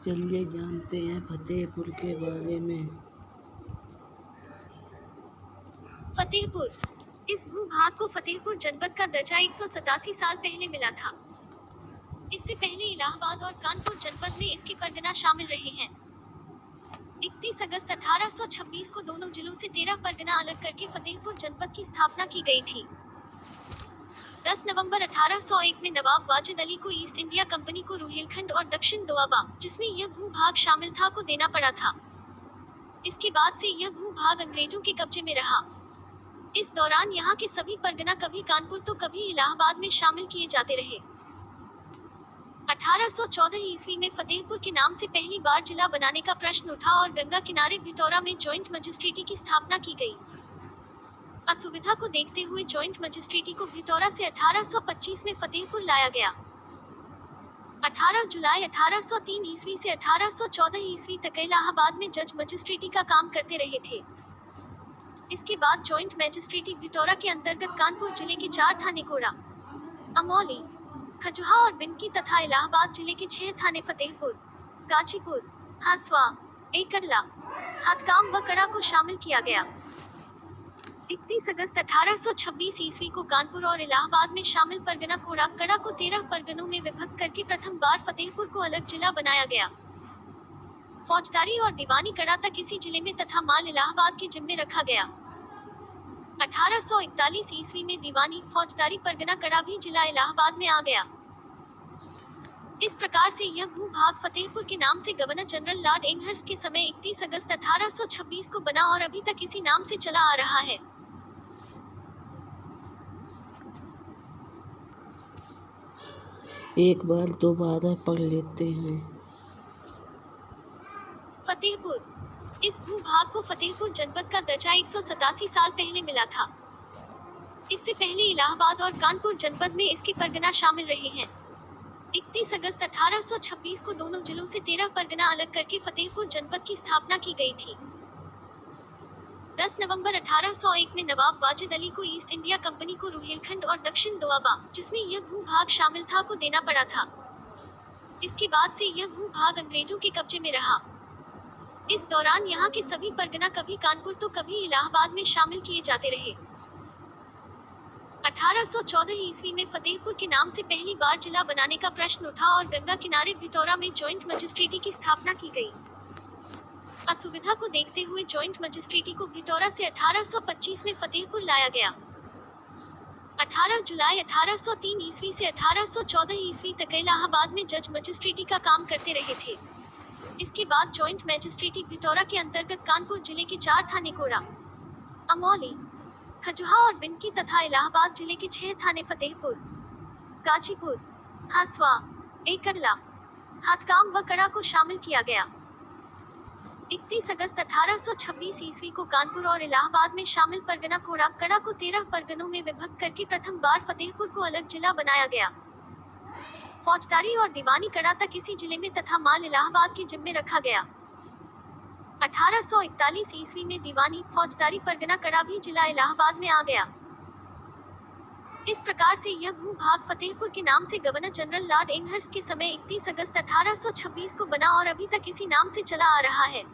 चलिए जानते हैं फतेहपुर के बारे में। फतेहपुर। इस भूभाग को फतेहपुर जनपद का दर्जा 187 साल पहले मिला था। इससे पहले इलाहाबाद और कानपुर जनपद में इसके परगना शामिल रहे हैं। 31 अगस्त 1826 को दोनों जिलों से 13 परगना अलग करके फतेहपुर जनपद की स्थापना की गई थी। 10 नवंबर 1801 में नवाब वाजिद अली को ईस्ट इंडिया कंपनी को रुहेलखंड और दक्षिण दोआबा, जिसमें यह भूभाग शामिल था, को देना पड़ा था। इसके बाद से यह भूभाग अंग्रेजों के कब्जे में रहा। इस दौरान यहाँ के सभी परगना कभी कानपुर तो कभी इलाहाबाद में शामिल किए जाते रहे। 1814 ईस्वी में फतेहपुर के नाम से पहली बार जिला बनाने का प्रश्न उठा और गंगा किनारे भितौरा में जॉइंट मजिस्ट्रेटी की स्थापना की गई। असुविधा को देखते हुए जॉइंट मजिस्ट्रेटी को भितौरा से 1825 में फतेहपुर लाया गया। 18 जुलाई 1803 ईस्वी से 1814 ईस्वी तक इलाहाबाद में जज मजिस्ट्रेटी का काम करते रहे थे। इसके बाद जॉइंट मजिस्ट्रेटी भितौरा के अंतर्गत कानपुर जिले के 4 थाने कोड़ा, अमौली, खजुहा और बिनकी तथा इलाहाबाद जिले के 6 थाने फतेहपुर, गाजीपुर, हासवा, एकरला, हाथगाम व कड़ा को शामिल किया गया। 31 अगस्त 1826 ईस्वी को कानपुर और इलाहाबाद में शामिल परगना कोड़ा कड़ा को 13 परगनों में विभक्त करके प्रथम बार फतेहपुर को अलग जिला बनाया गया। फौजदारी और दीवानी कड़ा तक इसी जिले में तथा माल इलाहाबाद के जिम्मे रखा गया। 1841 ईस्वी में दीवानी फौजदारी परगना कड़ा भी जिला इलाहाबाद में आ गया। इस प्रकार से यह भूभाग फतेहपुर के नाम से गवर्नर जनरल लॉर्ड एमहर्स्ट के समय 31 अगस्त 1826 को बना और अभी तक इसी नाम से चला आ रहा है। एक बार दोबारा पढ़ लेते हैं। फतेहपुर। इस भूभाग को फतेहपुर जनपद का दर्जा 187 साल पहले मिला था। इससे पहले इलाहाबाद और कानपुर जनपद में इसके परगना शामिल रहे हैं। 31 अगस्त 1826 को दोनों जिलों से 13 परगना अलग करके फतेहपुर जनपद की स्थापना की गई थी। 10 नवंबर 1801 में नवाब वाजिद अली को ईस्ट इंडिया कंपनी को रुहेलखंड और दक्षिण दोआबा, जिसमें यह भूभाग शामिल था, को देना पड़ा था। इसके बाद से यह भूभाग अंग्रेजों के कब्जे में रहा। इस दौरान यहाँ के सभी परगना कभी कानपुर तो कभी इलाहाबाद में शामिल किए जाते रहे। 1814 ईस्वी में फतेहपुर के नाम से पहली बार जिला बनाने का प्रश्न उठा और गंगा किनारे भितौरा में जॉइंट मजिस्ट्रेटी की स्थापना की गई। असुविधा को देखते हुए जॉइंट मजिस्ट्रेटी को भितौरा से 1825 में फतेहपुर लाया गया। 18 जुलाई 1803 ईस्वी से 1814 ईस्वी तक इलाहाबाद में जज मजिस्ट्रेटी का काम करते रहे थे। इसके बाद जॉइंट मजिस्ट्रेटी भितौरा के अंतर्गत कानपुर जिले के 4 थाने कोड़ा, अमौली, खजुहा और बिनकी तथा इलाहाबाद जिले के 6 थाने फतेहपुर, गाजीपुर, हासवा, एकरला, हाथगाम व कड़ा को शामिल किया गया। 31 अगस्त 1826 ईस्वी को कानपुर और इलाहाबाद में शामिल परगना कोड़ा कड़ा को 13 परगनों में विभक्त करके प्रथम बार फतेहपुर को अलग जिला बनाया गया। फौजदारी और दीवानी कड़ा तक इसी जिले में तथा माल इलाहाबाद के जिम्मे रखा गया। 1841 ईस्वी में दीवानी फौजदारी परगना कड़ा भी जिला इलाहाबाद में आ गया। इस प्रकार से यह भूभाग फतेहपुर के नाम से गवर्नर जनरल लॉर्ड एमहर्स्ट के समय 31 अगस्त 1826 को बना और अभी तक इसी नाम से चला आ रहा है।